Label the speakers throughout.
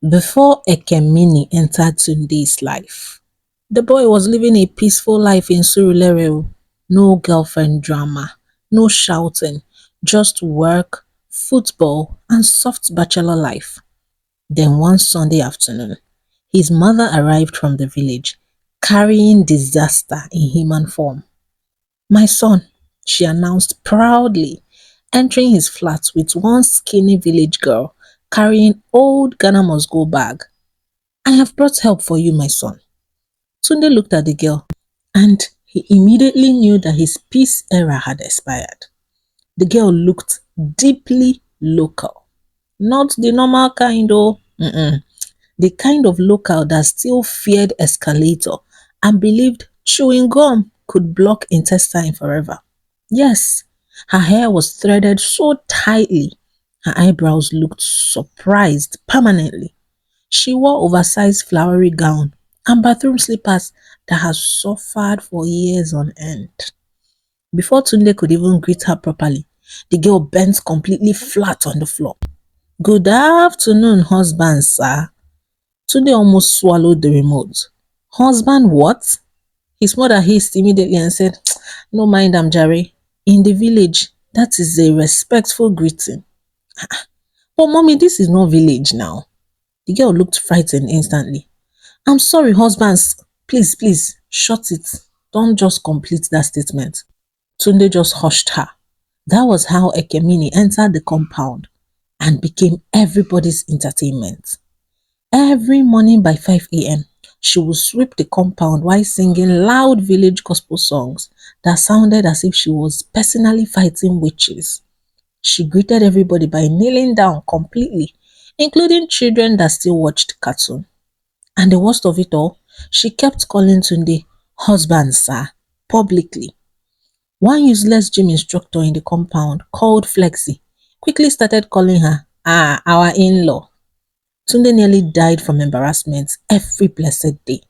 Speaker 1: Before Ekemini entered Tunde's life, the boy was living a peaceful life in Surulere. No girlfriend drama, no shouting, just work, football, and soft bachelor life. Then one Sunday afternoon, his mother arrived from the village, carrying disaster in human form. "My son," she announced proudly, entering his flat with one skinny village girl carrying old Ghana must go bag. "I have brought help for you, my son." Tunde looked at the girl, and he immediately knew that his peace era had expired. The girl looked deeply local. Not the normal kind, oh. The kind of local that still feared escalator and believed chewing gum could block intestine forever. Yes, her hair was threaded so tightly, her eyebrows looked surprised permanently. She wore oversized flowery gown and bathroom slippers that had suffered for years on end. Before Tunde could even greet her properly, the girl bent completely flat on the floor. "Good afternoon, husband, sir." Tunde almost swallowed the remote. "Husband what?" His mother hissed immediately and said, "No mind am jare. In the village, that is a respectful greeting." "But mommy, this is not village now." The girl looked frightened instantly. "I'm sorry, husbands. Please, please, shut it. Don't just complete that statement." Tunde just hushed her. That was how Ekemini entered the compound and became everybody's entertainment. Every morning by 5 a.m., she would sweep the compound while singing loud village gospel songs that sounded as if she was personally fighting witches. She greeted everybody by kneeling down completely, including children that still watched cartoon. And the worst of it all, she kept calling Tunde husband, sir, publicly. One useless gym instructor in the compound, called Flexi, quickly started calling her, our in-law. Tunde nearly died from embarrassment every blessed day.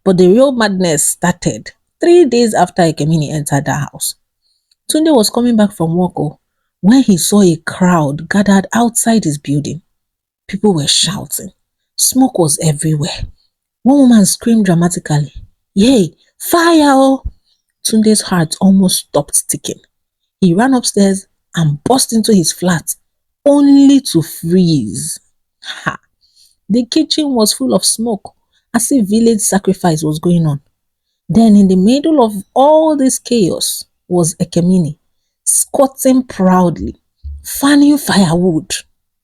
Speaker 1: But the real madness started 3 days after Ekemini entered the house. Tunde was coming back from work when he saw a crowd gathered outside his building. People were shouting. Smoke was everywhere. One woman screamed dramatically, "Yay, fire!" Oh! Tunde's heart almost stopped ticking. He ran upstairs and burst into his flat, only to freeze. Ha! The kitchen was full of smoke, as if village sacrifice was going on. Then, in the middle of all this chaos, was Ekemini, squatting proudly, fanning firewood.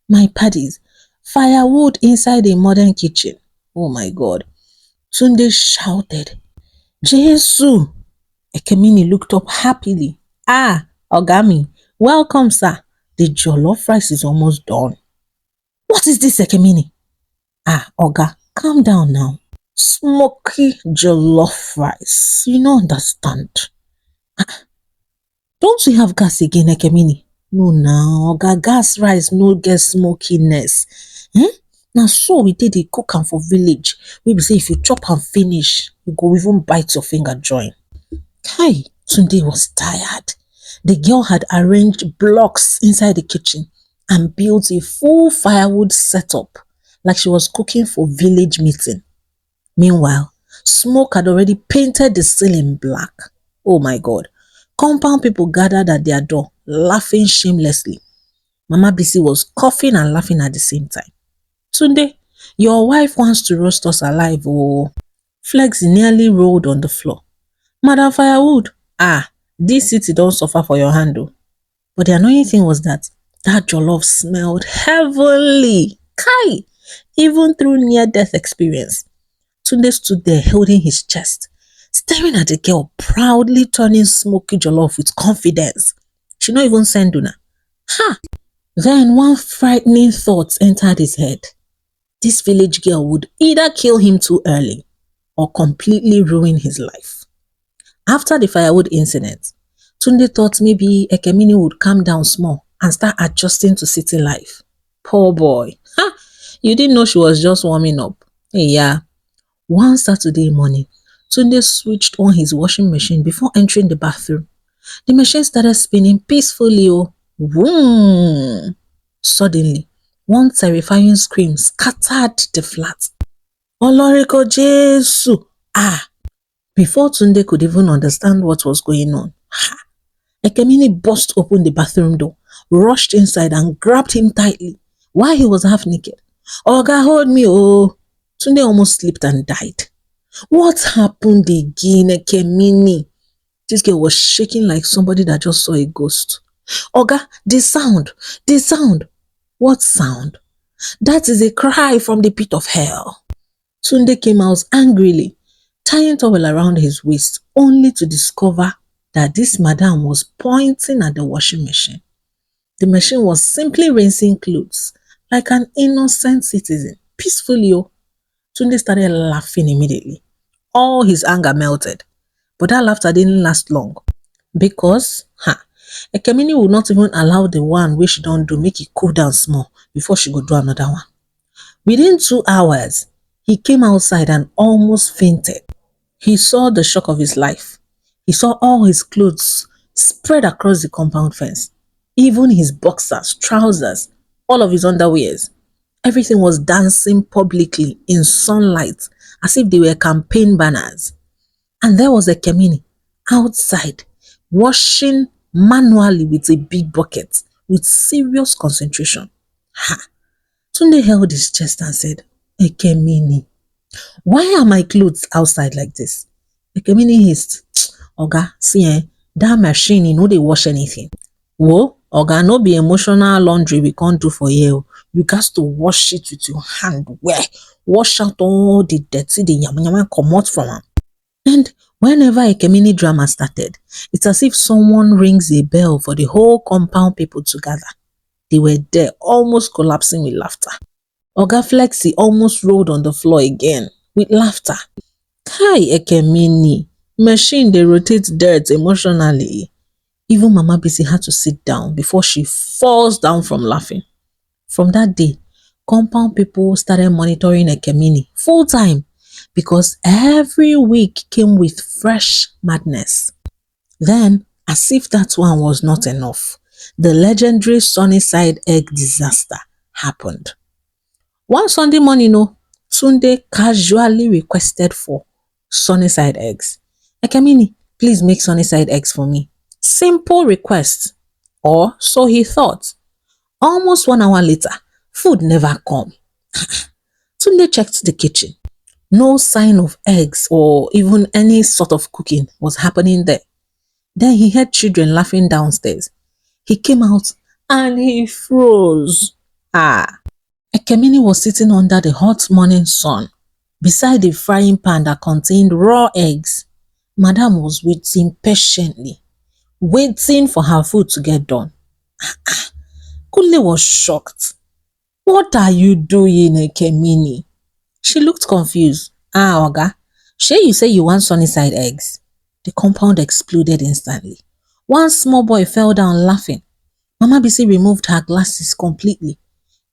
Speaker 1: My paddies, firewood inside a modern kitchen. Oh my God. Tunde shouted, "Jesu!" Ekemini looked up happily. Ogami, welcome, sir. The jollof rice is almost done." "What is this, Ekemini?" Oga, calm down now. Smoky jollof rice. You don't understand. Don't we have gas again, Ekemini? No now, Oga, gas rice no get smokiness. Na so we take dey cook am for village, wey be say if you chop am finish, you go even bite your finger join. Kai, Tunde was tired. The girl had arranged blocks inside the kitchen and built a full firewood setup like she was cooking for village meeting. Meanwhile, smoke had already painted the ceiling black. Oh my God. Compound people gathered at their door, laughing shamelessly. Mama Bisi was coughing and laughing at the same time. "Tunde, your wife wants to roast us alive, oh." Flex nearly rolled on the floor. "Madam Firewood, this city don't suffer for your hand, oh." But the annoying thing was that jollof smelled heavenly. Kai! Even through near-death experience. Tunde stood there holding his chest, staring at the girl proudly turning smoky jollof with confidence. She not even send una. Ha! Then one frightening thought entered his head. This village girl would either kill him too early or completely ruin his life. After the firewood incident, Tunde thought maybe Ekemini would calm down small and start adjusting to city life. Poor boy. You didn't know she was just warming up. Yeah. One Saturday morning, Tunde switched on his washing machine before entering the bathroom. The machine started spinning peacefully. Vroom! Suddenly, One terrifying scream scattered the flat. Oloriko Jesu! Ah! Before Tunde could even understand what was going on, Ekemini burst open the bathroom door, rushed inside and grabbed him tightly while he was half naked. Oga, hold me, oh! Tunde almost slipped and died. What happened again, Ekemini? This girl was shaking like somebody that just saw a ghost. Oga, the sound, the sound. What sound? That is a cry from the pit of hell. Tunde came out angrily, tying towel around his waist, only to discover that this madam was pointing at the washing machine. The machine was simply rinsing clothes like an innocent citizen, peacefully. Oh. Tunde started laughing immediately. All his anger melted. But that laughter didn't last long because Ekemini would not even allow the one wey she don do make e cool down small before she go do another one. Within 2 hours, he came outside and almost fainted. He saw the shock of his life. He saw all his clothes spread across the compound fence, even his boxers, trousers, all of his underwears. Everything was dancing publicly in sunlight as if they were campaign banners. And there was Ekemini outside, washing manually with a big bucket with serious concentration. Tunde held his chest and said, Ekemini, why are my clothes outside like this? Ekemini hissed, Oga, see that machine e no dey wash anything. Wo, Oga, no be emotional laundry we can't do for you. You got to wash it with your hand well. Wash out all the dirty, the yama comot from am. And whenever a Ekemini drama started, it's as if someone rings a bell for the whole compound people to gather. They were there, almost collapsing with laughter. Oga Flexi almost rolled on the floor again with laughter. Kai Ekemini, machine dey rotate dirt emotionally. Even Mama Bisi had to sit down before she falls down from laughing. From that day, compound people started monitoring Ekemini full time because every week came with fresh madness. Then, as if that one was not enough, the legendary Sunnyside egg disaster happened. One Sunday morning, Tunde casually requested for Sunnyside eggs. Ekemini, please make Sunnyside eggs for me. Simple request. Or so he thought. Almost 1 hour later, food never come. Tunde checked the kitchen. No sign of eggs or even any sort of cooking was happening there. Then he heard children laughing downstairs. He came out and he froze. Ekemini was sitting under the hot morning sun beside the frying pan that contained raw eggs. Madam was waiting patiently, waiting for her food to get done. Kunle was shocked. What are you doing, Ekemini? She looked confused. Oga, shey you say you want Sunnyside eggs? The compound exploded instantly. One small boy fell down laughing. Mama Bisi removed her glasses completely.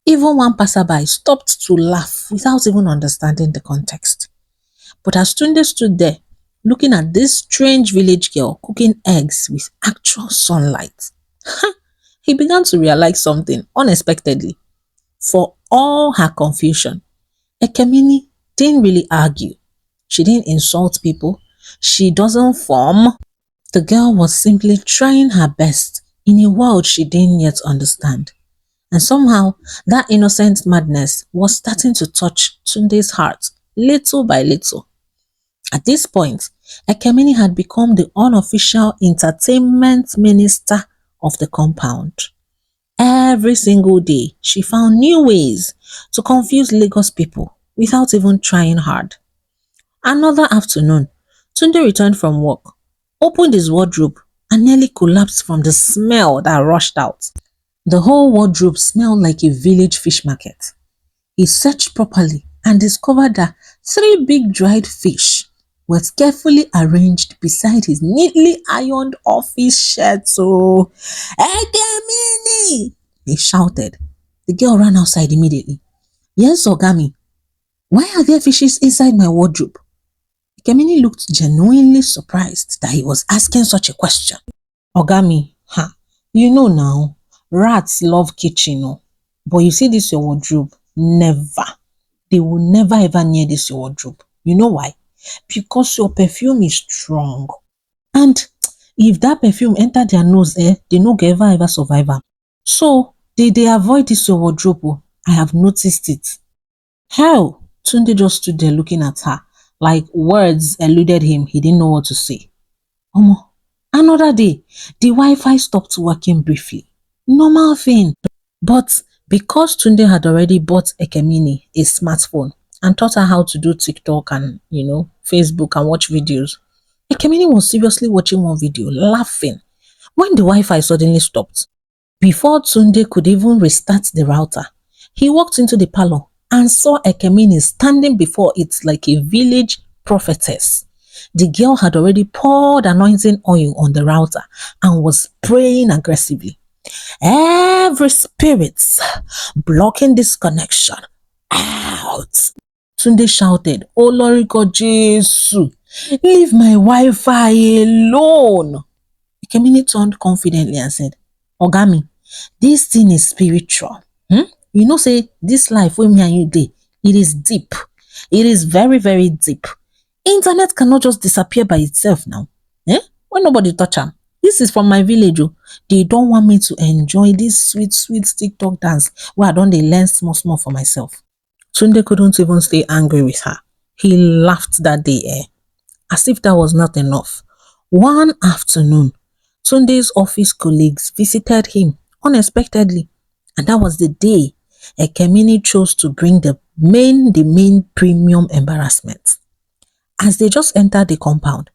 Speaker 1: Even one passerby stopped to laugh without even understanding the context. But as Tunde stood there, looking at this strange village girl cooking eggs with actual sunlight, he began to realize something unexpectedly. For all her confusion, Ekemini didn't really argue. She didn't insult people. She doesn't form. The girl was simply trying her best in a world she didn't yet understand. And somehow, that innocent madness was starting to touch Tunde's heart little by little. At this point, Ekemini had become the unofficial entertainment minister of the compound. Every single day, she found new ways to confuse Lagos people without even trying hard. Another afternoon, Tunde returned from work, opened his wardrobe, and nearly collapsed from the smell that rushed out. The whole wardrobe smelled like a village fish market. He searched properly and discovered that 3 big dried fish were carefully arranged beside his neatly ironed office shirt. So, Ekemini! He shouted. The girl ran outside immediately. Yes, Ogami. Why are there fishes inside my wardrobe? Ekemini looked genuinely surprised that he was asking such a question. Ogami, you know now, rats love kitchen. But you see this your wardrobe, never. They will never ever near this your wardrobe. You know why? Because your perfume is strong. And if that perfume enter their nose, they no go ever survive am. So they avoid this your wardrobe. Oh. I have noticed it. Hell, Tunde just stood there looking at her, like words eluded him. He didn't know what to say. Omo, another day, the Wi-Fi stopped working briefly. Normal thing. But because Tunde had already bought Ekemini a smartphone and taught her how to do TikTok and, Facebook and watch videos, Ekemini was seriously watching one video, laughing, when the Wi-Fi suddenly stopped. Before Tunde could even restart the router, he walked into the parlor and saw Ekemini standing before it like a village prophetess. The girl had already poured anointing oil on the router and was praying aggressively. Every spirit blocking this connection out. Tunde shouted, "Oh Lord God Jesus, leave my Wi-Fi alone." Ekemini turned confidently and said, "Ogami, this thing is spiritual. You know say this life wey me and you dey, it is deep. It is very, very deep. Internet cannot just disappear by itself now. When nobody touch am. This is from my village. Oh. They don't want me to enjoy this sweet, sweet TikTok dance where I don't dey learn small, small for myself." Tunde couldn't even stay angry with her. He laughed that day, as if that was not enough. One afternoon, Tunde's office colleagues visited him unexpectedly, and that was the day Ekemini chose to bring the main premium embarrassment. As they just entered the compound,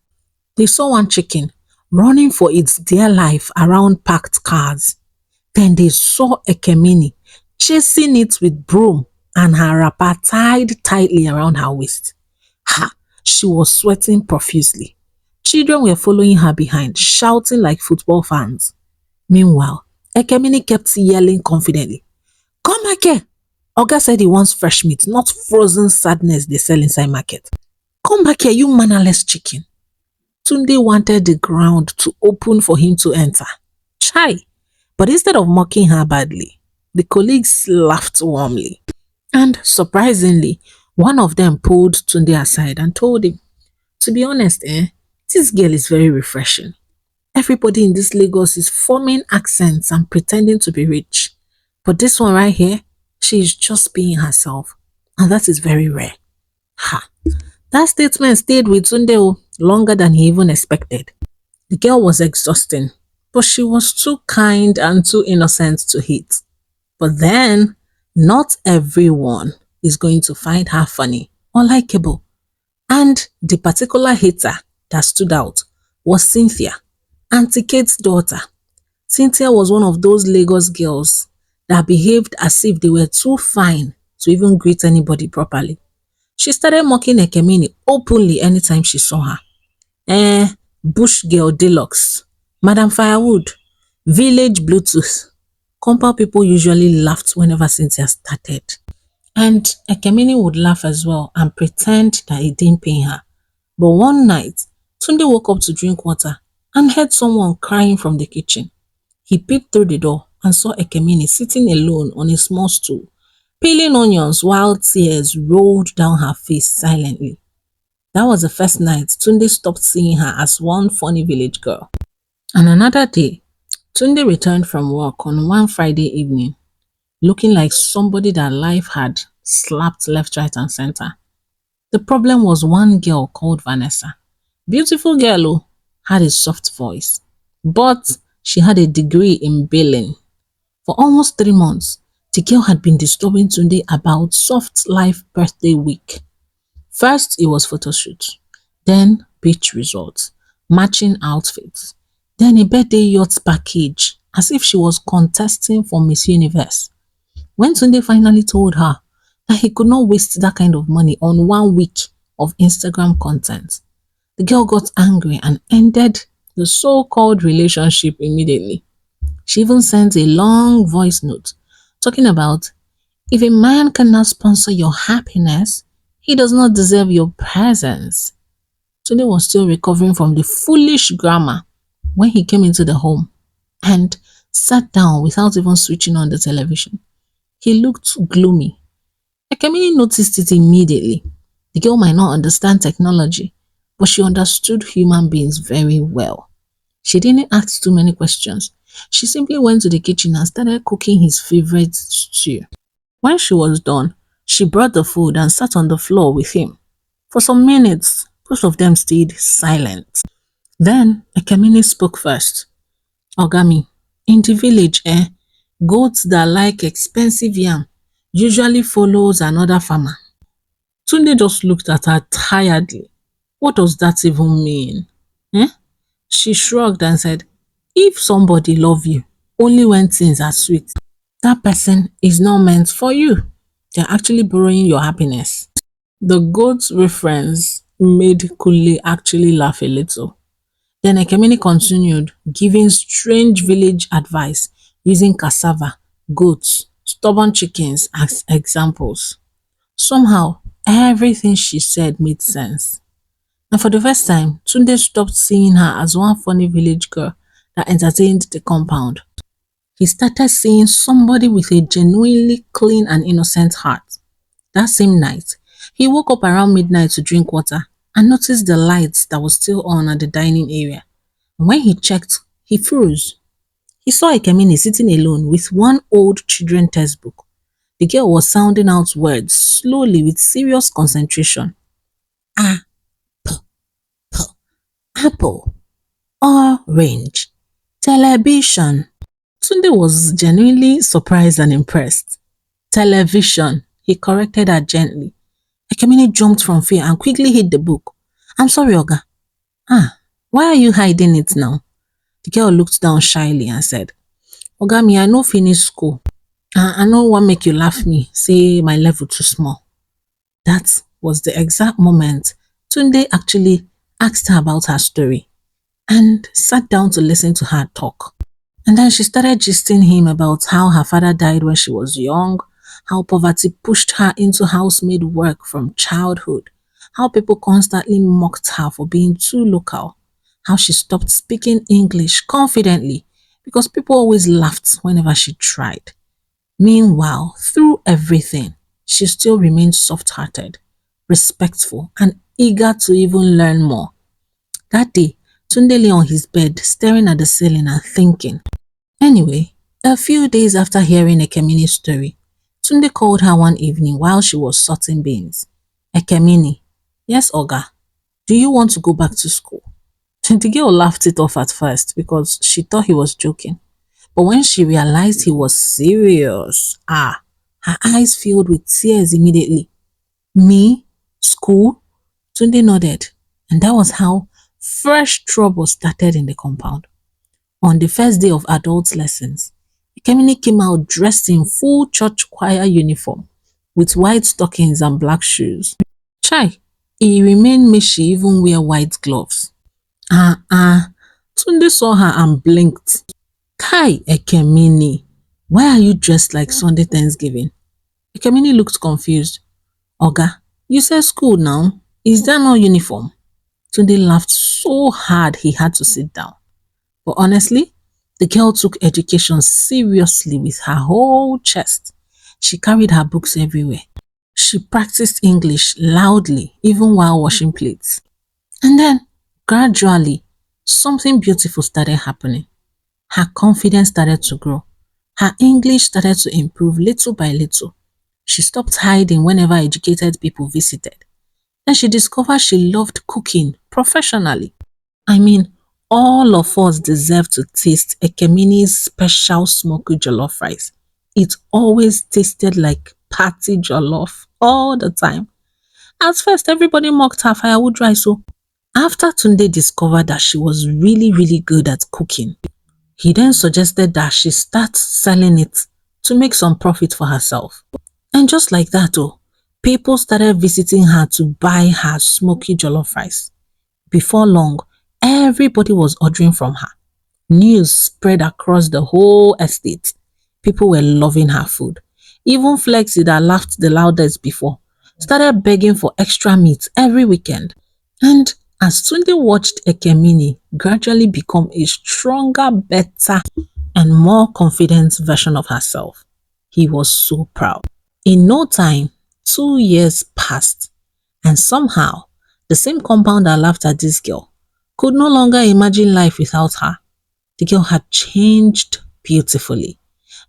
Speaker 1: they saw one chicken running for its dear life around parked cars. Then they saw Ekemini chasing it with broom and her wrapper tied tightly around her waist. Ha! She was sweating profusely. Children were following her behind, shouting like football fans. Meanwhile, Ekemini kept yelling confidently, "Come back here! Oga said he wants fresh meat, not frozen sadness they sell inside market. Come back here, you mannerless chicken." Tunde wanted the ground to open for him to enter. Chai! But instead of mocking her badly, the colleagues laughed warmly. And surprisingly, one of them pulled Tunde aside and told him, "To be honest, this girl is very refreshing. Everybody in this Lagos is forming accents and pretending to be rich. But this one right here, she is just being herself. And that is very rare." Ha! That statement stayed with Tunde longer than he even expected. The girl was exhausting, but she was too kind and too innocent to hate. But then, not everyone is going to find her funny or likable. And the particular hater that stood out was Cynthia, Auntie Kate's daughter. Cynthia was one of those Lagos girls that behaved as if they were too fine to even greet anybody properly. She started mocking Ekemini openly anytime she saw her. Bush girl deluxe, Madam Firewood, village Bluetooth. Compound people usually laughed whenever Cynthia started. And Ekemini would laugh as well and pretend that it didn't pain her. But one night, Tunde woke up to drink water and heard someone crying from the kitchen. He peeped through the door and saw Ekemini sitting alone on a small stool, peeling onions while tears rolled down her face silently. That was the first night Tunde stopped seeing her as one funny village girl. And another day, Tunde returned from work on one Friday evening, looking like somebody that life had slapped left, right, and center. The problem was one girl called Vanessa. Beautiful girl who had a soft voice, but she had a degree in billing. For almost 3 months, the girl had been disturbing Tunde about soft life birthday week. First, it was photo shoot, then beach resorts, matching outfits, then a birthday yacht package, as if she was contesting for Miss Universe. When Tunde finally told her that he could not waste that kind of money on 1 week of Instagram content, the girl got angry and ended the so-called relationship immediately. She even sent a long voice note talking about, "If a man cannot sponsor your happiness, he does not deserve your presence." Tunde was still recovering from the foolish grammar when he came into the home and sat down without even switching on the television. He looked gloomy. Ekemini noticed it immediately. The girl might not understand technology, but she understood human beings very well. She didn't ask too many questions. She simply went to the kitchen and started cooking his favorite stew. When she was done, she brought the food and sat on the floor with him. For some minutes, both of them stayed silent. Then Ekemini spoke first. Ogami, in the village, goats that like expensive yam usually follows another farmer. Tunde just looked at her tiredly. What does that even mean? Eh? She shrugged and said, if somebody love you, only when things are sweet, that person is not meant for you. They're actually borrowing your happiness. The goat's reference made Kule actually laugh a little. Then Ekemini continued, giving strange village advice using cassava, goats, stubborn chickens as examples. Somehow, everything she said made sense. And for the first time, Tunde stopped seeing her as one funny village girl that entertained the compound. He started seeing somebody with a genuinely clean and innocent heart. That same night, he woke up around midnight to drink water and noticed the lights that was still on at the dining area. And when he checked, he froze. He saw Ekemini sitting alone with one old children textbook. The girl was sounding out words slowly with serious concentration. A, p, p, apple, orange, television. Tunde was genuinely surprised and impressed. Television, he corrected her gently. Ekemini jumped from fear and quickly hid the book. I'm sorry, Oga. Ah, why are you hiding it now? The girl looked down shyly and said, Oga me, I no finish school. I no wan make you laugh me, say my level too small. That was the exact moment Tunde actually asked her about her story and sat down to listen to her talk. And then she started gisting him about how her father died when she was young, how poverty pushed her into housemaid work from childhood, how people constantly mocked her for being too local, how she stopped speaking English confidently because people always laughed whenever she tried. Meanwhile, through everything, she still remained soft-hearted, respectful, and eager to even learn more. That day, Tunde lay on his bed, staring at the ceiling and thinking. Anyway, a few days after hearing Ekemini's story, Tunde called her one evening while she was sorting beans. Ekemini, yes, Oga, do you want to go back to school? The girl laughed it off at first because she thought he was joking. But when she realized he was serious, her eyes filled with tears immediately. Me? School? Tunde nodded. And that was how fresh trouble started in the compound. On the first day of adult lessons, Ekemini came out dressed in full church choir uniform with white stockings and black shoes. Chai, it remained me she even wear white gloves. Tunde saw her and blinked. Kai Ekemini, why are you dressed like Sunday Thanksgiving? Ekemini looked confused. Oga, you said school now. Is that not uniform? Tunde laughed so hard he had to sit down. But honestly, the girl took education seriously with her whole chest. She carried her books everywhere. She practiced English loudly, even while washing plates. And then, gradually, something beautiful started happening. Her confidence started to grow. Her English started to improve little by little. She stopped hiding whenever educated people visited. Then she discovered she loved cooking professionally. I mean, all of us deserve to taste Ekemini's special smoky jollof rice. It always tasted like party jollof all the time. At first, everybody mocked her firewood rice. So after Tunde discovered that she was really good at cooking, he then suggested that she start selling it to make some profit for herself. And just like that, people started visiting her to buy her smoky jollof rice. Before long, everybody was ordering from her. News spread across the whole estate. People were loving her food. Even Flexi that laughed the loudest before started begging for extra meat every weekend. And as Tunde watched Ekemini gradually become a stronger, better, and more confident version of herself, He was so proud. In no time, 2 years passed, and somehow the same compound that laughed at this girl could no longer imagine life without her. The girl had changed beautifully.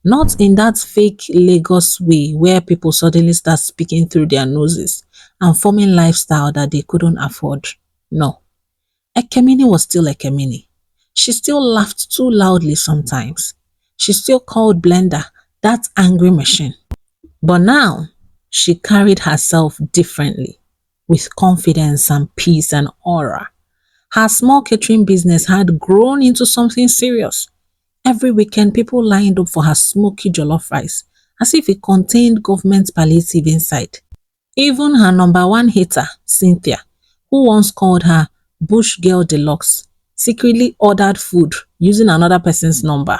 Speaker 1: Not in that fake Lagos way where people suddenly start speaking through their noses and forming lifestyle that they couldn't afford. No, Ekemini was still Ekemini. She still laughed too loudly sometimes. She still called Blender that angry machine. But now, she carried herself differently, with confidence and peace and aura. Her small catering business had grown into something serious. Every weekend, people lined up for her smoky jollof rice, as if it contained government palliative inside. Even her number one hater, Cynthia, who once called her Bush Girl Deluxe, secretly ordered food using another person's number.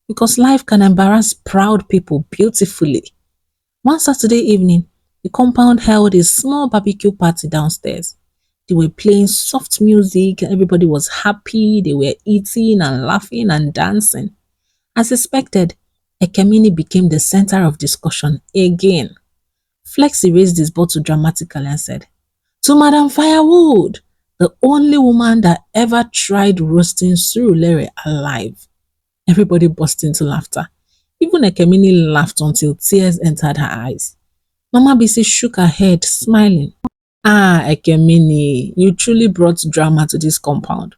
Speaker 1: Because life can embarrass proud people beautifully. One Saturday evening, the compound held a small barbecue party downstairs. They were playing soft music, everybody was happy, they were eating and laughing and dancing. As expected, Ekemini became the center of discussion again. Flexi raised his bottle dramatically and said, "To Madam Firewood, the only woman that ever tried roasting Surulere alive." Everybody burst into laughter. Even Ekemini laughed until tears entered her eyes. Mama Bisi shook her head, smiling. Ah, Ekemini, you truly brought drama to this compound.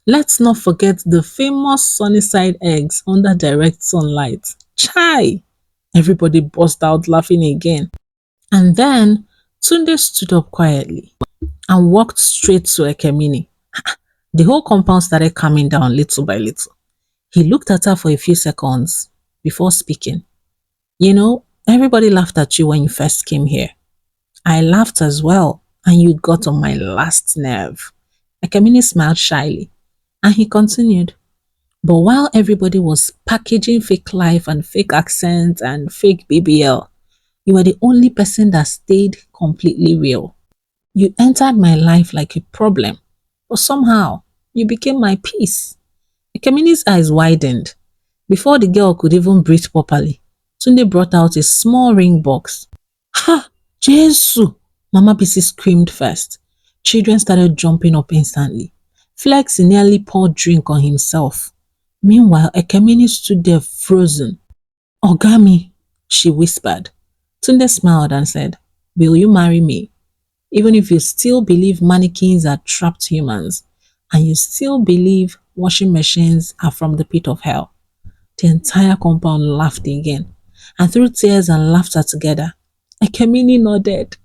Speaker 1: Let's not forget the famous sunnyside eggs under direct sunlight. Chai! Everybody burst out laughing again. And then Tunde stood up quietly and walked straight to Ekemini. The whole compound started calming down little by little. He looked at her for a few seconds before speaking. You know, everybody laughed at you when you first came here. I laughed as well, and you got on my last nerve. Ekemini smiled shyly, and he continued. But while everybody was packaging fake life and fake accent and fake BBL, you were the only person that stayed completely real. You entered my life like a problem, but somehow you became my peace. Ekemini's eyes widened. Before the girl could even breathe properly, Tunde brought out a small ring box. Ha! Jesu! Mama Bisi screamed first. Children started jumping up instantly. Flex nearly poured drink on himself. Meanwhile, Ekemini stood there frozen. Ogami, she whispered. Tunde smiled and said, "Will you marry me? Even if you still believe mannequins are trapped humans, and you still believe washing machines are from the pit of hell." The entire compound laughed again, and through tears and laughter together, Ekemini nodded.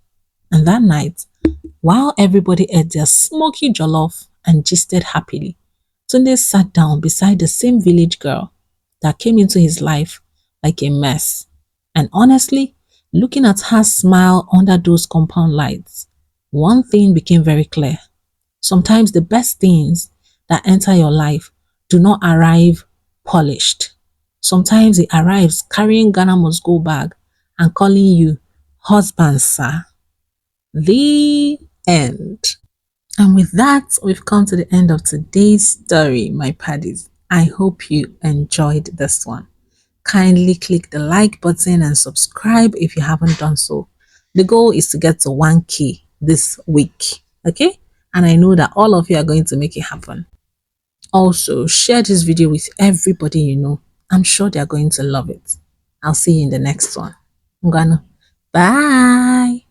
Speaker 1: And that night, while everybody ate their smoky jollof and gisted happily, Tunde sat down beside the same village girl that came into his life like a mess. And honestly, looking at her smile under those compound lights, one thing became very clear. Sometimes the best things that enter your life do not arrive polished. Sometimes it arrives carrying Ghana must go bag and calling you husband, sir. The end. And with that, we've come to the end of today's story, my paddies. I hope you enjoyed this one. Kindly click the like button and subscribe if you haven't done so. The goal is to get to 1K this week, okay? And I know that all of you are going to make it happen. Also, share this video with everybody you know. I'm sure they are going to love it. I'll see you in the next one. Ngwanu. Bye.